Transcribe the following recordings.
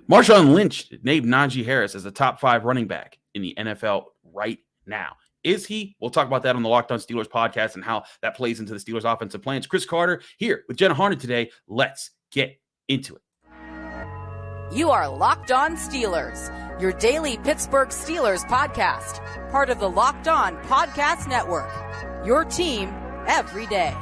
Marshawn Lynch named Najee Harris as the top 5 running back in the NFL right now. Is he? We'll talk about that on the Locked On Steelers podcast and how that plays into the Steelers' offensive plans. Chris Carter here with Jenna Harner today. Let's get into it. You are Locked On Steelers, your daily Pittsburgh Steelers podcast, part of the Locked On Podcast Network, your team every day.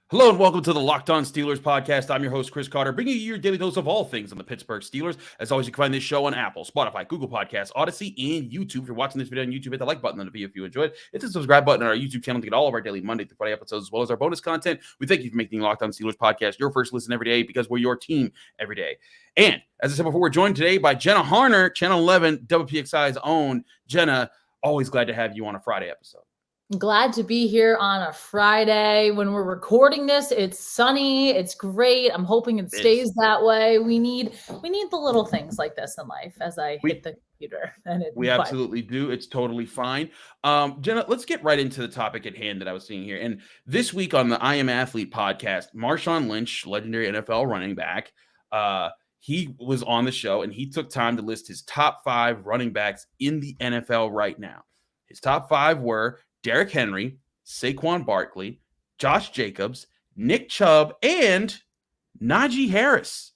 Hello and welcome to the Locked On Steelers podcast. I'm your host, Chris Carter, bringing you your daily dose of all things on the Pittsburgh Steelers. As always, you can find this show on Apple, Spotify, Google Podcasts, Odyssey, and YouTube. If you're watching this video on YouTube, hit the like button on the video if you enjoyed. Hit the subscribe button on our YouTube channel to get all of our daily Monday through Friday episodes, as well as our bonus content. We thank you for making the Locked On Steelers podcast your first listen every day, because we're your team every day. And as I said before, we're joined today by Jenna Harner, Channel 11, WPXI's own. Jenna, always glad to have you on a Friday episode. Glad to be here on a Friday. When we're recording this, it's sunny. It's great. I'm hoping it stays that way. We need the little things like this in life as I hit the computer. We absolutely do. It's totally fine. Jenna, let's get right into the topic at hand that I was seeing here. And this week on the I Am Athlete podcast, Marshawn Lynch, legendary NFL running back, he was on the show and he took time to list his top 5 running backs in the NFL right now. His top 5 were Derrick Henry, Saquon Barkley, Josh Jacobs, Nick Chubb, and Najee Harris.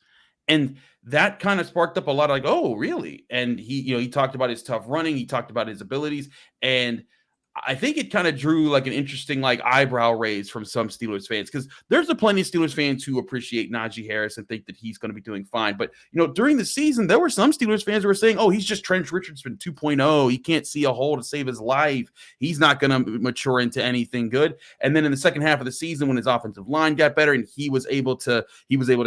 And that kind of sparked up a lot of like, oh, really? And he talked about his tough running. He talked about his abilities. And I think it kind of drew like an interesting like eyebrow raise from some Steelers fans, because there's plenty of Steelers fans who appreciate Najee Harris and think that he's going to be doing fine. But, during the season, there were some Steelers fans who were saying, oh, he's just Trench Richardson 2.0. He can't see a hole to save his life. He's not going to mature into anything good. And then in the second half of the season, when his offensive line got better and he was able to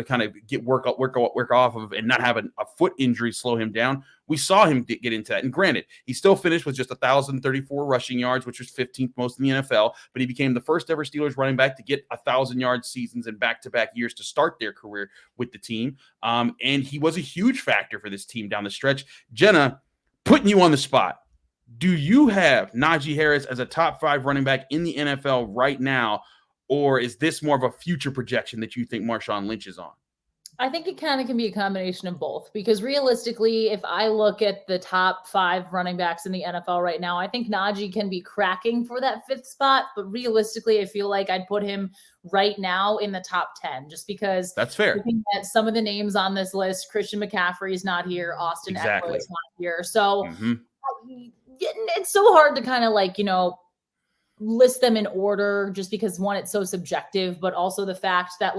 kind of get work off of and not have a foot injury slow him down, we saw him get into that. And granted, he still finished with just 1,034 rushing yards, which was 15th most in the NFL, but he became the first ever Steelers running back to get 1,000-yard seasons in back-to-back years to start their career with the team. And he was a huge factor for this team down the stretch. Jenna, putting you on the spot, do you have Najee Harris as a top 5 running back in the NFL right now, or is this more of a future projection that you think Marshawn Lynch is on? I think it kind of can be a combination of both, because realistically, if I look at the top 5 running backs in the NFL right now, I think Najee can be cracking for that 5th spot. But realistically, I feel like I'd put him right now in the top 10, just because that's fair. Looking at some of the names on this list, Christian McCaffrey is not here. Austin Eckler is not here. So it's so hard to kind of list them in order, just because one, it's so subjective, but also the fact that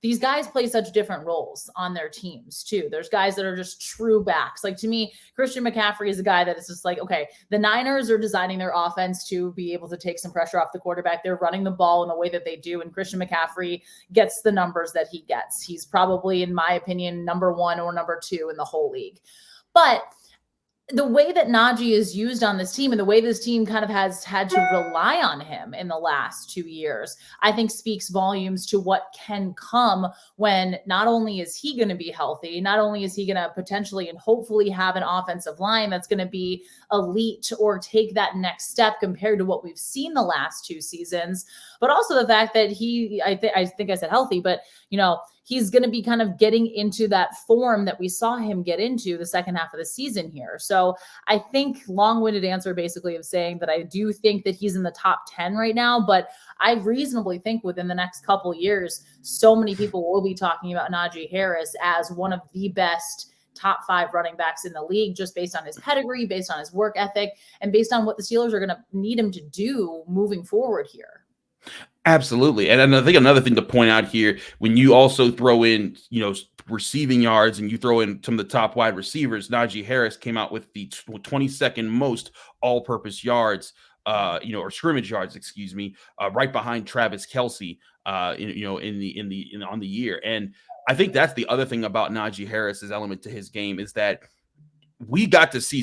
these guys play such different roles on their teams too. There's guys that are just true backs. Like, to me, Christian McCaffrey is a guy that is just like, okay, the Niners are designing their offense to be able to take some pressure off the quarterback. They're running the ball in the way that they do. And Christian McCaffrey gets the numbers that he gets. He's probably, in my opinion, number 1 or number 2 in the whole league. But the way that Najee is used on this team and the way this team kind of has had to rely on him in the last 2 years, I think speaks volumes to what can come when not only is he going to be healthy, not only is he going to potentially and hopefully have an offensive line that's going to be elite or take that next step compared to what we've seen the last 2 seasons, but also the fact that I think I said healthy, but he's going to be kind of getting into that form that we saw him get into the second half of the season here. So I think long-winded answer basically of saying that I do think that he's in the top 10 right now, but I reasonably think within the next couple years, so many people will be talking about Najee Harris as one of the best top 5 running backs in the league, just based on his pedigree, based on his work ethic, and based on what the Steelers are going to need him to do moving forward here. Absolutely. And I think another thing to point out here, when you also throw in, receiving yards and you throw in some of the top wide receivers, Najee Harris came out with the 22nd most all-purpose yards, or scrimmage yards, right behind Travis Kelce, on the year. And I think that's the other thing about Najee Harris's element to his game, is that we got to see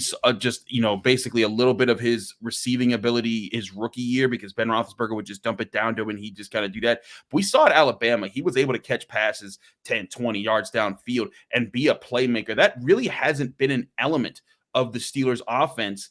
basically a little bit of his receiving ability his rookie year, because Ben Roethlisberger would just dump it down to him and he just kind of do that. But we saw at Alabama, he was able to catch passes 10, 20 yards downfield and be a playmaker. That really hasn't been an element of the Steelers offense,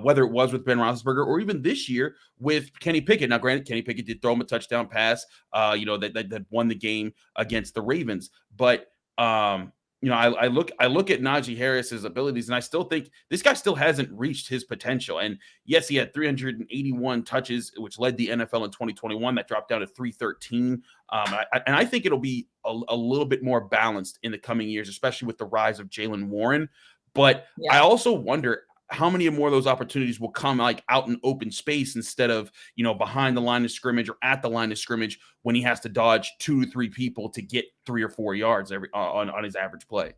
whether it was with Ben Roethlisberger or even this year with Kenny Pickett. Now, granted, Kenny Pickett did throw him a touchdown pass, that won the game against the Ravens. But, I look at Najee Harris's abilities, and I still think this guy still hasn't reached his potential. And yes, he had 381 touches, which led the NFL in 2021. That dropped down to 313. And I think it'll be a little bit more balanced in the coming years, especially with the rise of Jaylen Warren. But I also wonder how many more of those opportunities will come like out in open space instead of, behind the line of scrimmage or at the line of scrimmage when he has to dodge 2 to 3 people to get 3 or 4 yards on his average play.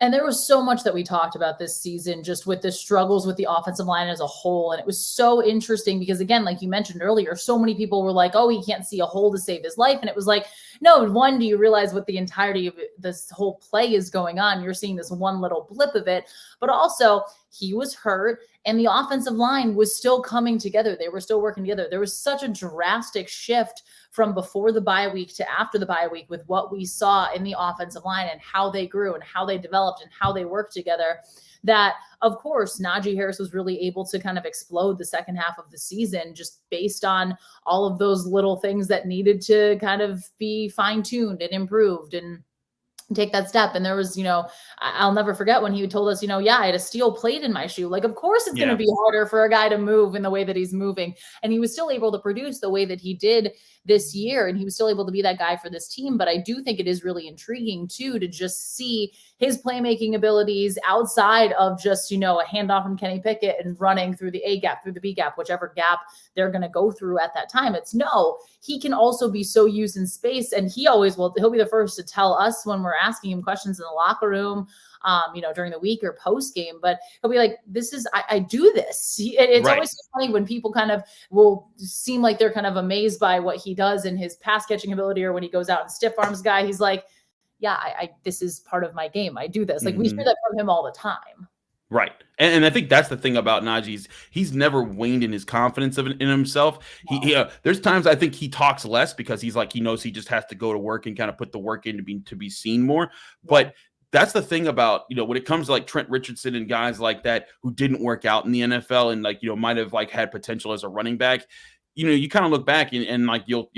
And there was so much that we talked about this season, just with the struggles with the offensive line as a whole. And it was so interesting because, again, like you mentioned earlier, so many people were like, oh, he can't see a hole to save his life. And it was like, no, one, do you realize what the entirety of this whole play is going on? You're seeing this one little blip of it, but also he was hurt and the offensive line was still coming together. They were still working together. There was such a drastic shift from before the bye week to after the bye week with what we saw in the offensive line and how they grew and how they developed and how they worked together, that, of course, Najee Harris was really able to kind of explode the second half of the season just based on all of those little things that needed to kind of be fine-tuned and improved and take that step. And there was, I'll never forget when he told us, I had a steel plate in my shoe. Like, of course it's going to be harder for a guy to move in the way that he's moving. And he was still able to produce the way that he did this year. And he was still able to be that guy for this team. But I do think it is really intriguing too, to just see his playmaking abilities outside of just, a handoff from Kenny Pickett and running through the A gap, through the B gap, whichever gap they're going to go through at that time. He can also be so used in space. And he'll be the first to tell us when we're asking him questions in the locker room, during the week or post game, but he'll be like, I do this. It's always so funny when people kind of will seem like they're kind of amazed by what he does in his pass catching ability, or when he goes out and stiff arms guy, he's like, this is part of my game. I do this. Like we hear that from him all the time. Right. And I think that's the thing about Najee. He's never waned in his confidence in himself. There's times I think he talks less because he's like, he knows he just has to go to work and kind of put the work in to be seen more. But that's the thing about, when it comes to like Trent Richardson and guys like that who didn't work out in the NFL and might have had potential as a running back. You kind of look back and like you'll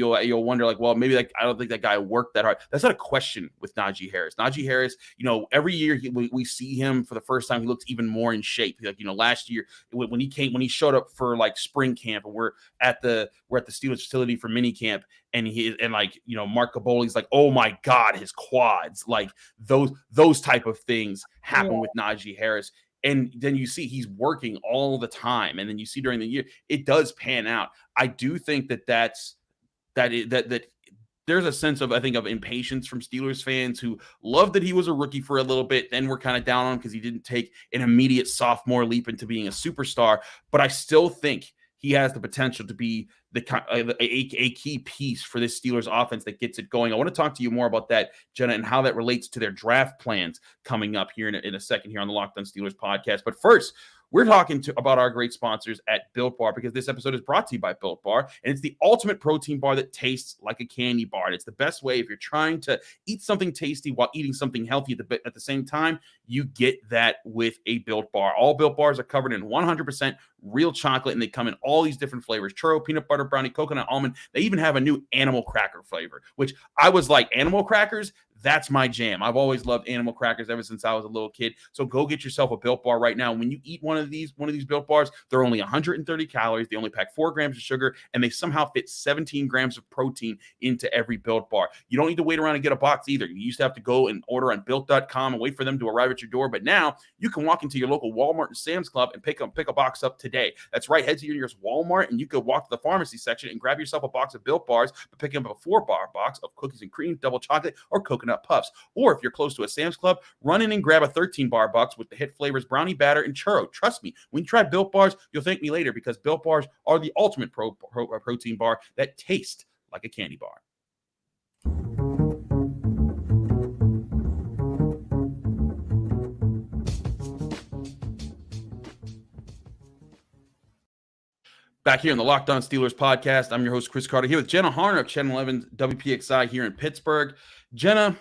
wonder like, well, maybe I don't think that guy worked that hard. That's not a question with Najee Harris. Najee Harris, every year we see him for the first time, he looks even more in shape. Like, last year when he showed up for like spring camp, and we're at the Steelers facility for mini camp, and Mark Caboli's like, oh my God, his quads, like those type of things happen with Najee Harris. And then you see he's working all the time. And then you see during the year, it does pan out. I do think that there's a sense of, I think, of impatience from Steelers fans who love that he was a rookie for a little bit. Then we're kind of down on him because he didn't take an immediate sophomore leap into being a superstar. But I still think he has the potential to be a key piece for this Steelers offense that gets it going. I want to talk to you more about that, Jenna, and how that relates to their draft plans coming up here in a second here on the Locked On Steelers podcast. But first, we're talking about our great sponsors at Built Bar, because this episode is brought to you by Built Bar, and it's the ultimate protein bar that tastes like a candy bar. And it's the best way if you're trying to eat something tasty while eating something healthy at the same time. You get that with a Built Bar. All Built Bars are covered in 100% real chocolate, and they come in all these different flavors: churro, peanut butter, brownie, coconut, almond. They even have a new animal cracker flavor, which I was like, animal crackers? That's my jam. I've always loved animal crackers ever since I was a little kid. So go get yourself a Built Bar right now. When you eat one of these Built Bars, they're only 130 calories. They only pack 4 grams of sugar, and they somehow fit 17 grams of protein into every Built Bar. You don't need to wait around and get a box either. You used to have to go and order on Built.com and wait for them to arrive at your door. But now you can walk into your local Walmart and Sam's Club and pick a box up today. That's right. Head to your nearest Walmart, and you could walk to the pharmacy section and grab yourself a box of Built Bars, but pick up a 4-bar box of cookies and cream, double chocolate, or coconut puffs. Or if you're close to a Sam's Club, run in and grab a 13-bar box with the hit flavors brownie batter and churro. Trust me, when you try Built Bars, you'll thank me later, because Built Bars are the ultimate protein bar that tastes like a candy bar. Back here in the Locked On Steelers podcast, I'm your host, Chris Carter, here with Jenna Harner of Channel 11 WPXI here in Pittsburgh. Jenna,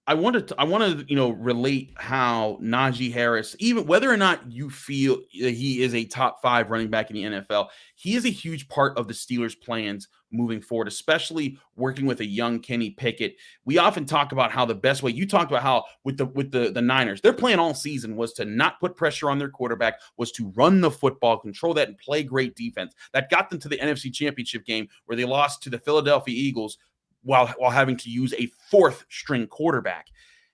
I want to relate how Najee Harris, even whether or not you feel he is a top 5 running back in the NFL, he is a huge part of the Steelers' plans moving forward, especially working with a young Kenny Pickett. We often talk about how the best way, you talked about how with the Niners, their plan all season was to not put pressure on their quarterback, was to run the football, control that, and play great defense. That got them to the NFC Championship game where they lost to the Philadelphia Eagles while having to use a 4th string quarterback.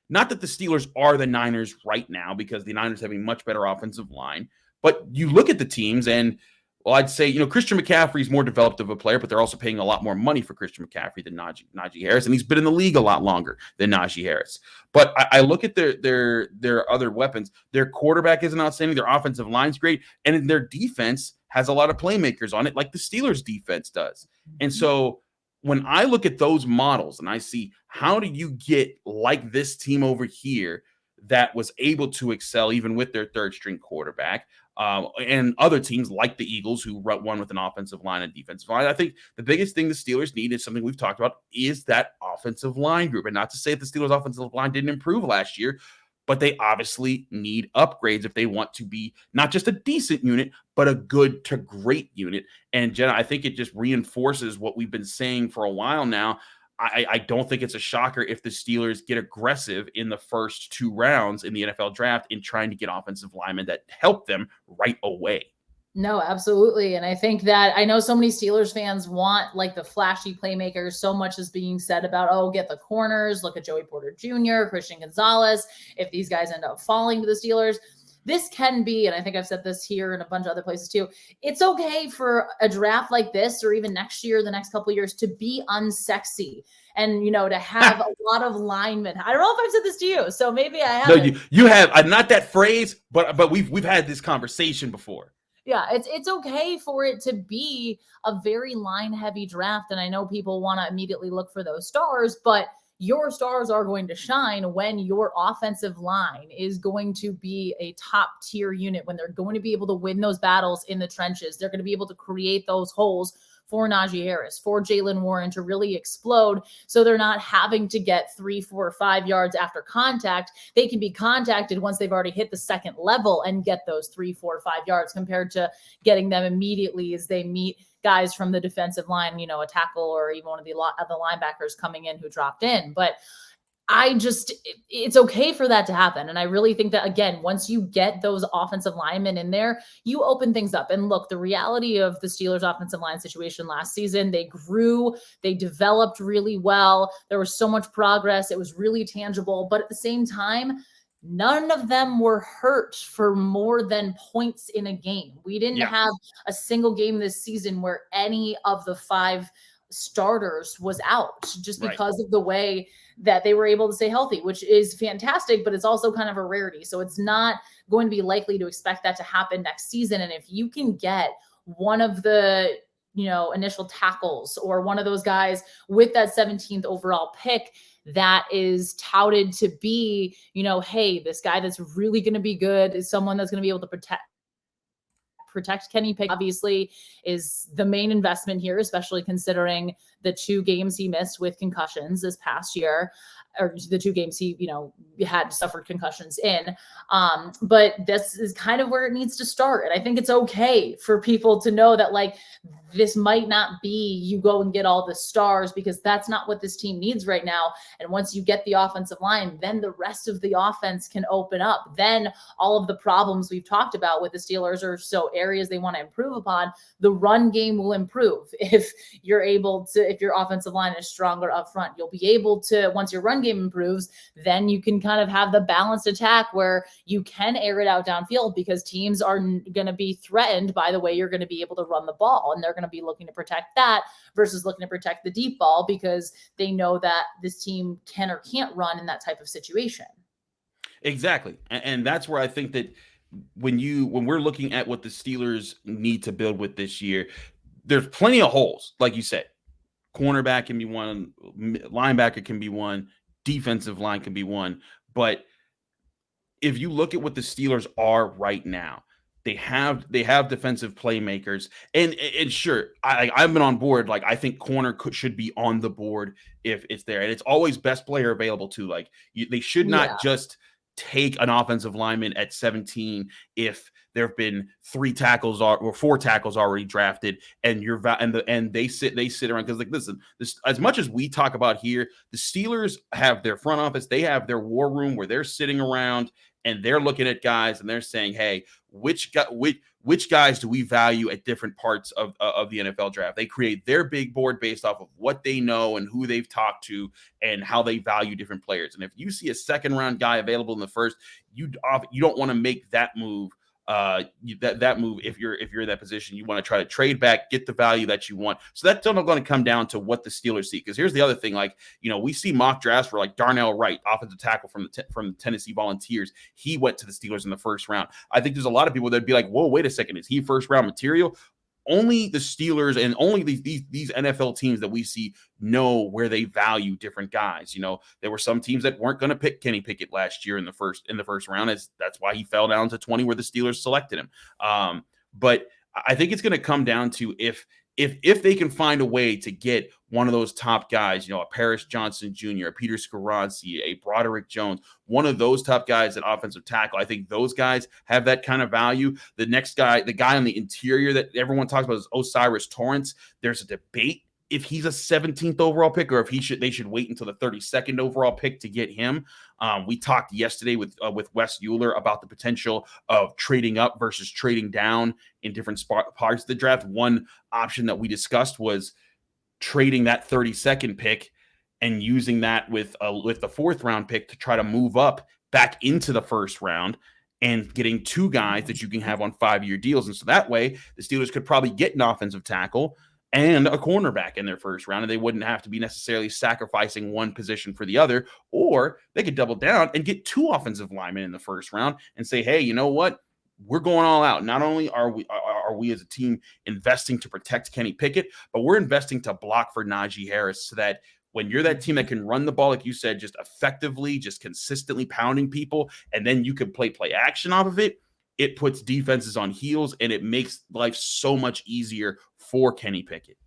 Not that the Steelers are the Niners right now, because the Niners have a much better offensive line, but you look at the teams and, well, I'd say, Christian McCaffrey is more developed of a player, but they're also paying a lot more money for Christian McCaffrey than Najee Harris, and he's been in the league a lot longer than Najee Harris. But I look at their other weapons. Their quarterback isn't outstanding. Their offensive line's great, and their defense has a lot of playmakers on it, like the Steelers' defense does. And so when I look at those models and I see, how do you get like this team over here that was able to excel even with their 3rd string quarterback, and other teams like the Eagles who won with an offensive line and defensive line? I think the biggest thing the Steelers need is something we've talked about, is that offensive line group. And not to say that the Steelers' offensive line didn't improve last year, but they obviously need upgrades if they want to be not just a decent unit, but a good to great unit. And Jenna, I think it just reinforces what we've been saying for a while now. I don't think it's a shocker if the Steelers get aggressive in the first 2 rounds in the NFL draft in trying to get offensive linemen that help them right away. No, absolutely. And I think that I know so many Steelers fans want like the flashy playmakers. So much is being said about, oh, get the corners, look at Joey Porter Jr., Christian Gonzalez. If these guys end up falling to the Steelers, this can be, and I think I've said this here and a bunch of other places too, it's okay for a draft like this, or even next year, the next couple of years, to be unsexy and, to have a lot of linemen. I don't know if I've said this to you, so maybe I haven't. No, you have. Not that phrase, but we've had this conversation before. Yeah, it's okay for it to be a very line-heavy draft, and I know people want to immediately look for those stars, but your stars are going to shine when your offensive line is going to be a top-tier unit, when they're going to be able to win those battles in the trenches. They're going to be able to create those holes for Najee Harris, for Jaylen Warren to really explode, so they're not having to get 3, 4, or 5 yards after contact. They can be contacted once they've already hit the second level and get those 3, 4, or 5 yards, compared to getting them immediately as they meet guys from the defensive line, a tackle or even one of the linebackers coming in who dropped in. But it's okay for that to happen. And I really think that, again, once you get those offensive linemen in there, you open things up. And look, the reality of the Steelers offensive line situation last season, they grew, they developed really well. There was so much progress. It was really tangible. But at the same time, none of them were hurt for more than points in a game. We didn't have a single game this season where any of the 5 starters was out, just because of the way that they were able to stay healthy, which is fantastic, but it's also kind of a rarity. So it's not going to be likely to expect that to happen next season. And if you can get one of the, initial tackles, or one of those guys with that 17th overall pick that is touted to be, hey, this guy that's really going to be good is someone that's going to be able to protect Kenny Pickett, obviously, is the main investment here, especially considering the 2 games he missed with concussions this past year, or the 2 games he, had suffered concussions in. But this is kind of where it needs to start. And I think it's okay for people to know that, like, this might not be you go and get all the stars, because that's not what this team needs right now. And once you get the offensive line, then the rest of the offense can open up. Then all of the problems we've talked about with the Steelers are so areas they want to improve upon. The run game will improve if you're able to, if your offensive line is stronger up front. You'll be able to, once your run game improves, then you can kind of have the balanced attack where you can air it out downfield, because teams are going to be threatened by the way you're going to be able to run the ball, and they're going to be looking to protect that versus looking to protect the deep ball, because they know that this team can or can't run in that type of situation. Exactly. And that's where I think that when we're looking at what the Steelers need to build with this year, there's plenty of holes. Like you said, cornerback can be one, linebacker can be one, defensive line can be one. But if you look at what the Steelers are right now, They have defensive playmakers, and sure, I've been on board. Like, I think corner should be on the board if it's there, and it's always best player available too. Like, they should not just take an offensive lineman at 17 if there have been 4 tackles already drafted, and they sit around, because, like, listen, this, as much as we talk about here, the Steelers have their front office, they have their war room where they're sitting around and they're looking at guys and they're saying, hey, which guys do we value at different parts of the NFL draft? They create their big board based off of what they know and who they've talked to and how they value different players. And if you see a second round guy available in the first, you don't want to make that move. That move, if you're in that position, you want to try to trade back, get the value that you want. So that's going to come down to what the Steelers see. Because here's the other thing, like, we see mock drafts for, like, Darnell Wright, offensive tackle from the Tennessee Volunteers. He went to the Steelers in the first round. I think there's a lot of people that'd be like, whoa, wait a second, is he first round material? Only the Steelers and only these NFL teams that we see know where they value different guys. There were some teams that weren't going to pick Kenny Pickett last year in the first round. That's why he fell down to 20, where the Steelers selected him. But I think it's going to come down to if they can find a way to get one of those top guys, a Paris Johnson Jr., a Peter Skoronski, a Broderick Jones, one of those top guys at offensive tackle, I think those guys have that kind of value. The next guy, the guy on the interior that everyone talks about, is Osiris Torrance. There's a debate if he's a 17th overall pick or if they should wait until the 32nd overall pick to get him. We talked yesterday with Wes Euler about the potential of trading up versus trading down in different parts of the draft. One option that we discussed was trading that 32nd pick and using that with the 4th round pick to try to move up back into the first round and getting 2 guys that you can have on 5-year deals. And so that way the Steelers could probably get an offensive tackle and a cornerback in their first round, and they wouldn't have to be necessarily sacrificing one position for the other, or they could double down and get 2 offensive linemen in the first round and say, hey, you know what? We're going all out. Not only are we as a team investing to protect Kenny Pickett, but we're investing to block for Najee Harris, so that when you're that team that can run the ball, like you said, just effectively, just consistently pounding people, and then you can play action off of it, it puts defenses on heels, and it makes life so much easier for Kenny Pickett.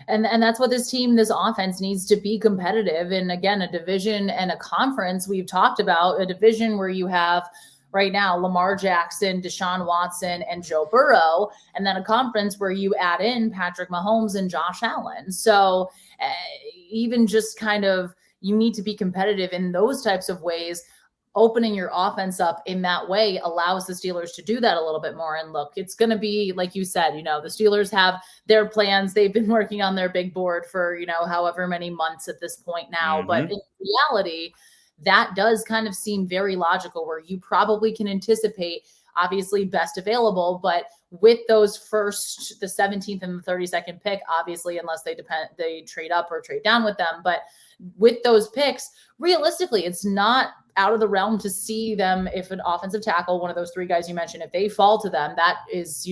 And that's what this offense needs to be competitive. And again, a division and a conference we've talked about, a division where you have right now Lamar Jackson, Deshaun Watson, and Joe Burrow, and then a conference where you add in Patrick Mahomes and Josh Allen. So even just kind of, you need to be competitive in those types of ways. Opening your offense up in that way allows the Steelers to do that a little bit more. And look, it's going to be, like you said, the Steelers have their plans. They've been working on their big board for, however many months at this point now. Mm-hmm. But in reality, that does kind of seem very logical, where you probably can anticipate, obviously, best available, but with those the 17th and the 32nd pick, obviously, unless they trade up or trade down with them. But with those picks, realistically, it's not out of the realm to see them, if an offensive tackle, one of those 3 guys you mentioned, if they fall to them, that is,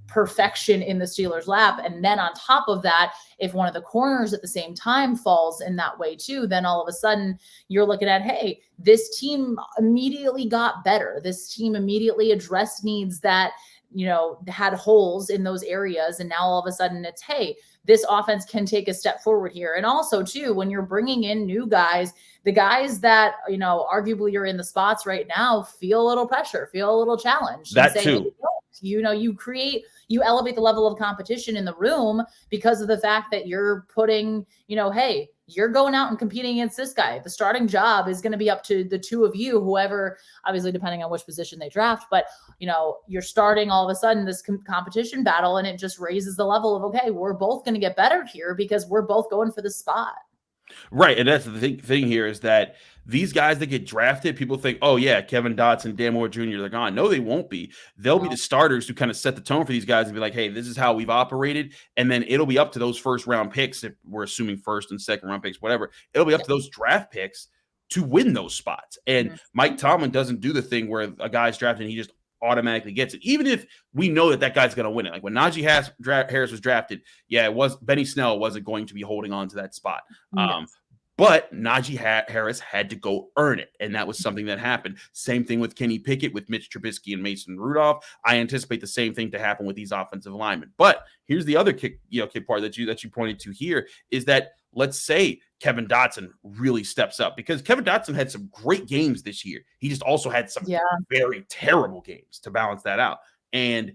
perfection in the Steelers' lap. And then on top of that, if one of the corners at the same time falls in that way too, then all of a sudden you're looking at, hey, this team immediately got better. This team immediately addressed needs that, had holes in those areas. And now all of a sudden it's, hey, this offense can take a step forward here. And also too, when you're bringing in new guys, the guys that, arguably are in the spots right now feel a little pressure, feel a little challenged. That too. You elevate the level of competition in the room because of the fact that you're putting, hey, you're going out and competing against this guy. The starting job is going to be up to the 2 of you, whoever, obviously depending on which position they draft, but you're starting all of a sudden this competition battle, and it just raises the level of, okay, we're both going to get better here because we're both going for the spot. Right. And that's the thing here, is that these guys that get drafted, people think, oh yeah, Kevin Dotson, Dan Moore Jr., they're gone. No, they won't be. They'll be the starters who kind of set the tone for these guys and be like, hey, this is how we've operated. And then it'll be up to those first round picks, if we're assuming first and second round picks, whatever, it'll be up to those draft picks to win those spots. And Mike Tomlin doesn't do the thing where a guy's drafted and he just automatically gets it, even if we know that guy's going to win it. Like when Najee Harris was drafted, it was Benny Snell wasn't going to be holding on to that spot. But Najee Harris had to go earn it, and that was something that happened. Same thing with Kenny Pickett, with Mitch Trubisky and Mason Rudolph. I anticipate the same thing to happen with these offensive linemen. But here's the other kick part that you pointed to here is that, let's say Kevin Dotson really steps up, because Kevin Dotson had some great games this year. He just also had some very terrible games to balance that out. And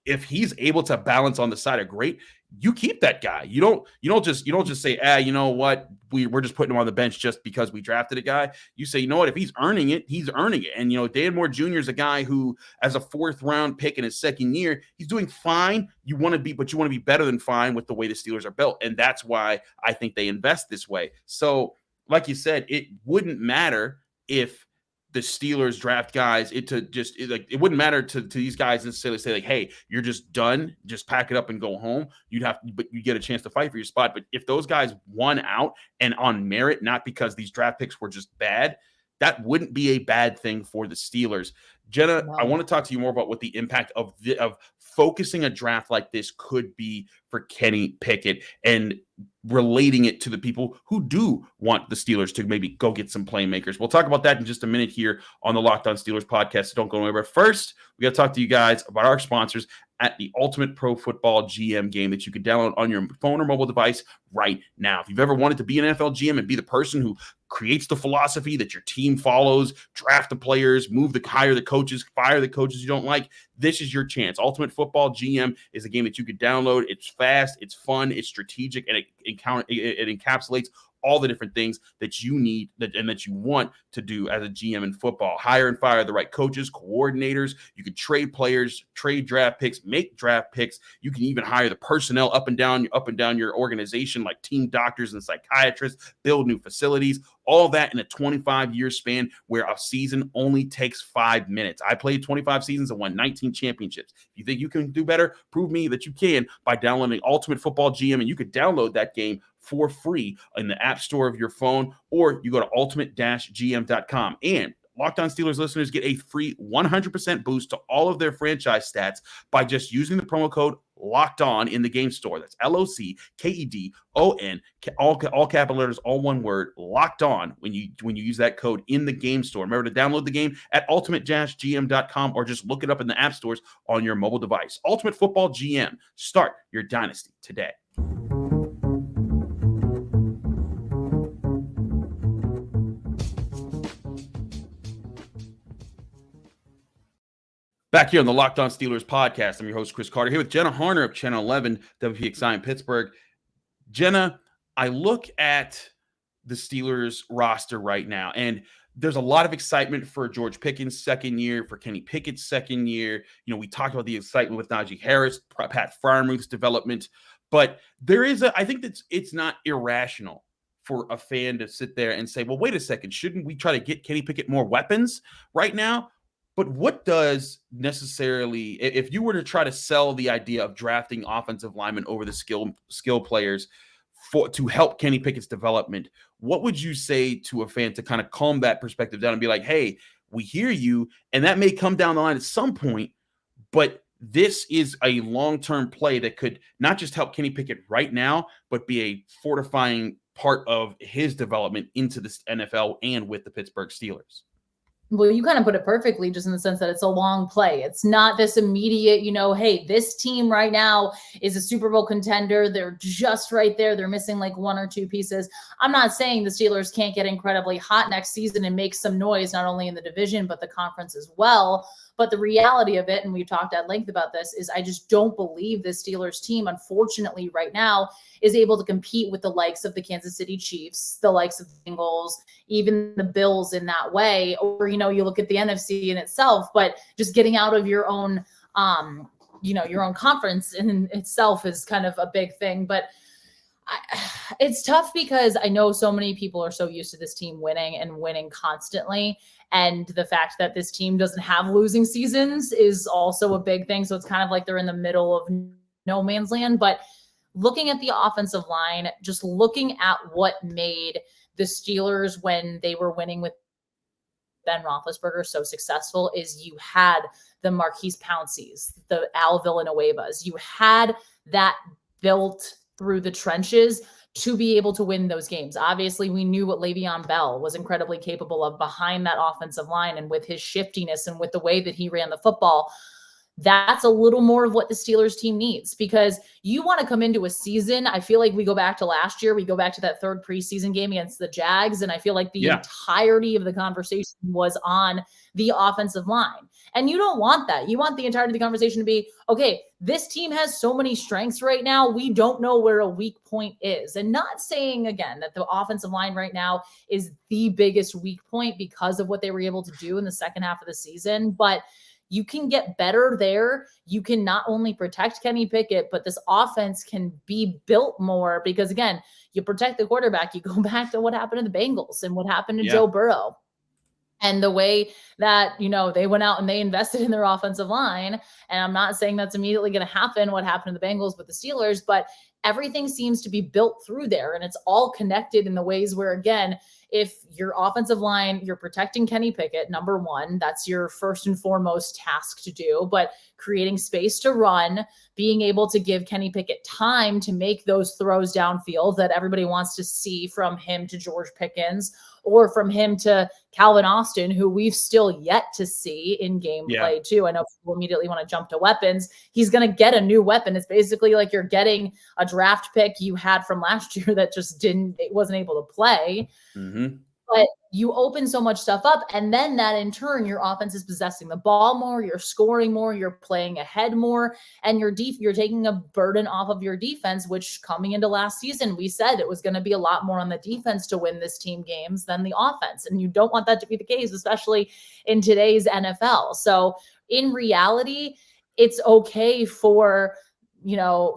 if he's able to balance on the side of great, you keep that guy. You don't just say, you know what, we're just putting him on the bench just because we drafted a guy. You say, you know what, if he's earning it, he's earning it. And Dan Moore Jr. is a guy who, as a 4th round pick in his 2nd year, he's doing fine. You want to be better than fine with the way the Steelers are built, and that's why I think they invest this way. So, like you said, it wouldn't matter if the Steelers draft guys, it wouldn't matter to these guys necessarily say, like, hey, you're just done, just pack it up and go home. But you get a chance to fight for your spot. But if those guys won out and on merit, not because these draft picks were just bad, that wouldn't be a bad thing for the Steelers. Jenna, I want to talk to you more about what the impact of focusing a draft like this could be for Kenny Pickett, and relating it to the people who do want the Steelers to maybe go get some playmakers. We'll talk about that in just a minute here on the Locked On Steelers podcast. So don't go anywhere. First, we got to talk to you guys about our sponsors at the Ultimate Pro Football GM game that you can download on your phone or mobile device right now. If you've ever wanted to be an NFL GM and be the person who creates the philosophy that your team follows, draft the players, hire the coaches, fire the coaches you don't like, this is your chance. Ultimate Football GM is a game that you can download. It's fast, it's fun, it's strategic, and it encapsulates all the different things that you need and that you want to do as a GM in football. Hire and fire the right coaches, coordinators. You can trade players, trade draft picks, make draft picks. You can even hire the personnel up and down your organization, like team doctors and psychiatrists, build new facilities, all that in a 25-year span where a season only takes 5 minutes. I played 25 seasons and won 19 championships. If you think you can do better, prove me that you can by downloading Ultimate Football GM, and you could download that game for free in the app store of your phone, or you go to ultimate-gm.com. And Locked On Steelers listeners get a free 100% boost to all of their franchise stats by just using the promo code Locked On in the game store. That's LOCKEDON, all capital letters, all one word, Locked On, when you use that code in the game store. Remember to download the game at ultimate-gm.com, or just look it up in the app stores on your mobile device. Ultimate Football GM. Start your dynasty today. Back here on the Locked On Steelers podcast, I'm your host, Chris Carter, here with Jenna Harner of Channel 11, WPXI in Pittsburgh. Jenna, I look at the Steelers roster right now, and there's a lot of excitement for George Pickens' 2nd year, for Kenny Pickett's 2nd year. We talked about the excitement with Najee Harris, Pat Freiermuth's development, but I think that it's not irrational for a fan to sit there and say, well, wait a second, shouldn't we try to get Kenny Pickett more weapons right now? But what does necessarily, if you were to try to sell the idea of drafting offensive linemen over the skill players to help Kenny Pickett's development, what would you say to a fan to kind of calm that perspective down and be like, hey, we hear you, and that may come down the line at some point, but this is a long-term play that could not just help Kenny Pickett right now, but be a fortifying part of his development into the NFL and with the Pittsburgh Steelers? Well, you kind of put it perfectly, just in the sense that it's a long play. It's not this immediate, hey, this team right now is a Super Bowl contender. They're just right there. They're missing like 1 or 2 pieces. I'm not saying the Steelers can't get incredibly hot next season and make some noise, not only in the division, but the conference as well. But the reality of it, and we've talked at length about this, is I just don't believe the Steelers team, unfortunately, right now, is able to compete with the likes of the Kansas City Chiefs, the likes of the Bengals, even the Bills in that way. Or, you look at the NFC in itself, but just getting out of your own, your own conference in itself is kind of a big thing. But it's tough because I know so many people are so used to this team winning and winning constantly. And the fact that this team doesn't have losing seasons is also a big thing. So it's kind of like they're in the middle of no man's land. But looking at the offensive line, just looking at what made the Steelers when they were winning with Ben Roethlisberger so successful is you had the Marquise Pouncey's, the Al Villanuevas. You had that built through the trenches to be able to win those games. Obviously, we knew what Le'Veon Bell was incredibly capable of behind that offensive line, and with his shiftiness and with the way that he ran the football. That's a little more of what the Steelers team needs, because you want to come into a season. I feel like we go back to last year. We go back to that third preseason game against the Jags. And I feel like the entirety of the conversation was on the offensive line. And you don't want that. You want the entirety of the conversation to be, okay, this team has so many strengths right now. We don't know where a weak point is. And not saying, again, that the offensive line right now is the biggest weak point because of what they were able to do in the second half of the season. But you can get better there. You can not only protect Kenny Pickett, but this offense can be built more because, again, you protect the quarterback. You go back to what happened to the Bengals and what happened to Joe Burrow. And the way that, they went out and they invested in their offensive line. And I'm not saying that's immediately going to happen, what happened to the Bengals with the Steelers, but everything seems to be built through there. And it's all connected in the ways where, again, if your offensive line, you're protecting Kenny Pickett, number one, that's your first and foremost task to do, but creating space to run, being able to give Kenny Pickett time to make those throws downfield that everybody wants to see from him to George Pickens or from him to Calvin Austin, who we've still yet to see in gameplay too. I know people immediately want to jump to weapons. He's going to get a new weapon. It's basically like you're getting a draft pick you had from last year that just wasn't able to play. Mm-hmm. But you open so much stuff up, and then that in turn, your offense is possessing the ball more, you're scoring more, you're playing ahead more, and you're taking a burden off of your defense, which coming into last season, we said it was going to be a lot more on the defense to win this team games than the offense. And you don't want that to be the case, especially in today's NFL. So in reality, it's okay for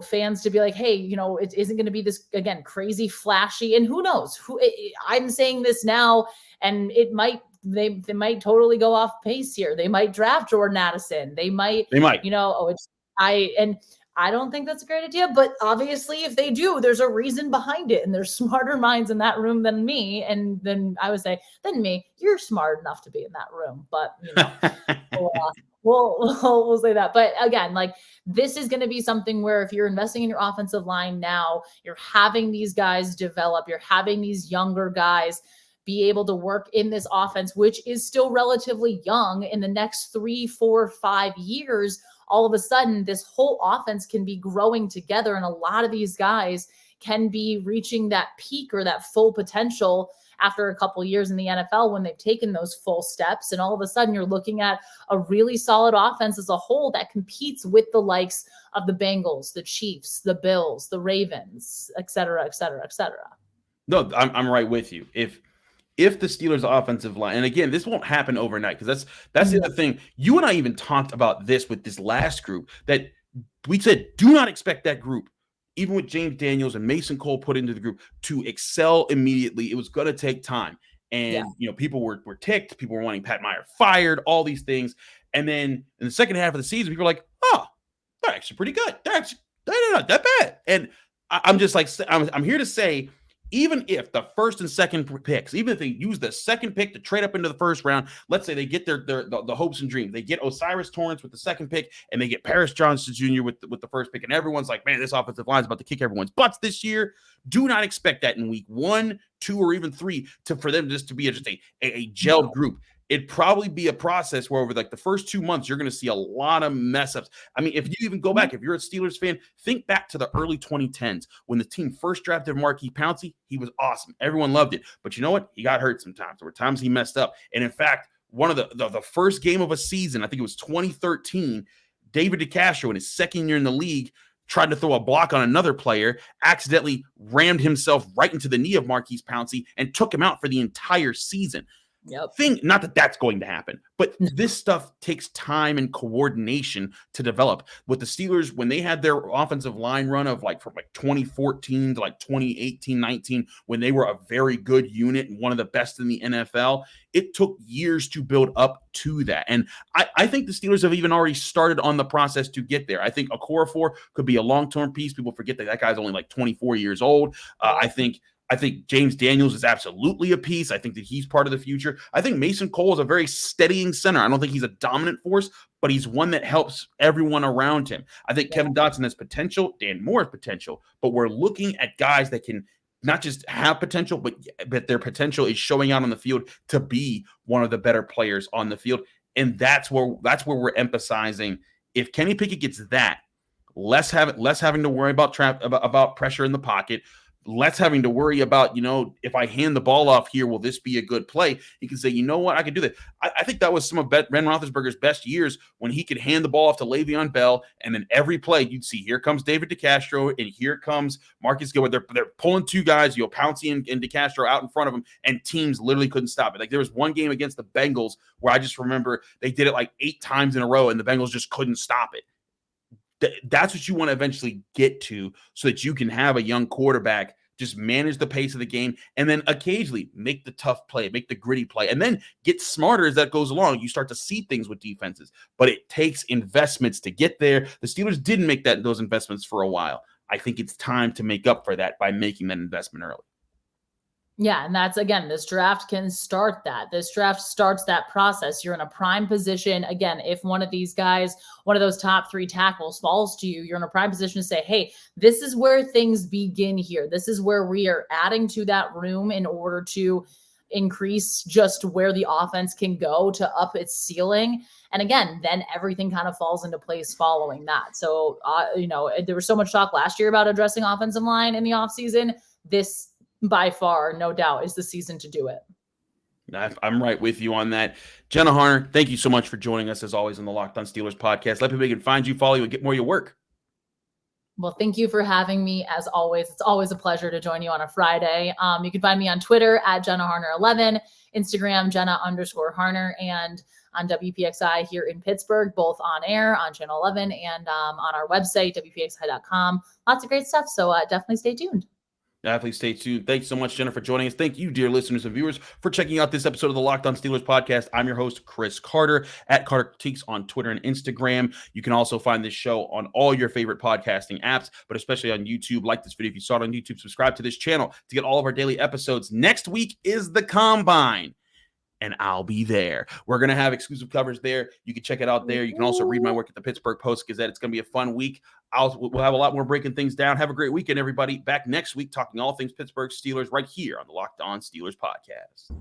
fans to be like, hey, it isn't going to be this, again, crazy flashy, and who knows I'm saying this now, and they might totally go off pace here. They might draft Jordan Addison. They might, I don't think that's a great idea, but obviously if they do, there's a reason behind it, and there's smarter minds in that room than me. And then I would say, you're smart enough to be in that room, but we'll say that. But again, this is going to be something where if you're investing in your offensive line now, you're having these guys develop, you're having these younger guys be able to work in this offense, which is still relatively young. In the next 3, 4, 5 years, all of a sudden this whole offense can be growing together. And a lot of these guys can be reaching that peak or that full potential after a couple of years in the NFL when they've taken those full steps. And all of a sudden you're looking at a really solid offense as a whole that competes with the likes of the Bengals, the Chiefs, the Bills, the Ravens, et cetera, et cetera, et cetera. No, I'm right with you. If the Steelers offensive line, and again, this won't happen overnight, because that's the other thing. You and I even talked about this with this last group, that we said, do not expect that group, even with James Daniels and Mason Cole put into the group, to excel immediately. It was going to take time. And, people were ticked. People were wanting Pat Meyer fired, all these things. And then in the second half of the season, people were like, oh, they're actually pretty good. They're not that bad. And I'm just like, I'm here to say, even if the first and second picks, even if they use the second pick to trade up into the first round, let's say they get the hopes and dreams. They get Osiris Torrance with the second pick, and they get Paris Johnson Jr. with the first pick, and everyone's like, man, this offensive line is about to kick everyone's butts this year. Do not expect that in week 1, 2, or even 3 for them just to be just a gelled group. It'd probably be a process where over the first 2 months, you're going to see a lot of mess ups. I mean, if you even go back, if you're a Steelers fan, think back to the early 2010s when the team first drafted Marquise Pouncey. He was awesome. Everyone loved it. But you know what? He got hurt sometimes. There were times he messed up. And in fact, one of the first game of a season, I think it was 2013, David DeCastro in his second year in the league tried to throw a block on another player, accidentally rammed himself right into the knee of Marquise Pouncey and took him out for the entire season. Not that that's going to happen, but this stuff takes time and coordination to develop. With the Steelers, when they had their offensive line run of from 2014 to 2018-19, when they were a very good unit and one of the best in the NFL, it took years to build up to that. And I think the Steelers have even already started on the process to get there. I think Okorafor could be a long-term piece. People forget that guy's only 24 years old. I think James Daniels is absolutely a piece. I think that he's part of the future. I think Mason Cole is a very steadying center. I don't think he's a dominant force, but he's one that helps everyone around him. I think Kevin Dotson has potential. Dan Moore has potential. But we're looking at guys that can not just have potential, but their potential is showing out on the field to be one of the better players on the field. And that's where we're emphasizing. If Kenny Pickett gets that, less having to worry about pressure in the pocket, less having to worry about, if I hand the ball off here, will this be a good play? You can say, you know what, I could do that. I think that was some of Ben Roethlisberger's best years, when he could hand the ball off to Le'Veon Bell, and then every play you'd see, here comes David DeCastro, and here comes Marcus Gilbert. They're pulling two guys, Pouncey and DeCastro out in front of them, and teams literally couldn't stop it. Like, there was one game against the Bengals where I just remember they did it like 8 times in a row, and the Bengals just couldn't stop it. That's what you want to eventually get to, so that you can have a young quarterback just manage the pace of the game, and then occasionally make the tough play, make the gritty play, and then get smarter as that goes along. You start to see things with defenses, but it takes investments to get there. The Steelers didn't make those investments for a while. I think it's time to make up for that by making that investment early. Yeah, and that's, again, this draft can start that. This draft starts that process. You're in a prime position. Again, if one of these guys, one of those top 3 tackles falls to you, you're in a prime position to say, hey, this is where things begin here. This is where we are adding to that room in order to increase just where the offense can go to up its ceiling. And again, then everything kind of falls into place following that. So, there was so much talk last year about addressing offensive line in the offseason. This, by far, no doubt, is the season to do it. I'm right with you on that. Jenna Harner, thank you so much for joining us, as always, on the Locked On Steelers podcast. Let people can find you, follow you, and get more of your work. Well, thank you for having me, as always. It's always a pleasure to join you on a Friday. You can find me on Twitter at Jenna Harner11, Instagram Jenna_Harner, and on WPXI here in Pittsburgh, both on air on Channel 11 and on our website, WPXI.com. Lots of great stuff, so definitely stay tuned. Definitely stay tuned. Thanks so much, Jenna, for joining us. Thank you, dear listeners and viewers, for checking out this episode of the Locked On Steelers podcast. I'm your host, Chris Carter, at Carter Critiques on Twitter and Instagram. You can also find this show on all your favorite podcasting apps, but especially on YouTube. Like this video if you saw it on YouTube. Subscribe to this channel to get all of our daily episodes. Next week is the Combine, and I'll be there. We're going to have exclusive coverage there. You can check it out there. You can also read my work at the Pittsburgh Post-Gazette. It's going to be a fun week. We'll have a lot more breaking things down. Have a great weekend, everybody. Back next week talking all things Pittsburgh Steelers right here on the Locked On Steelers podcast.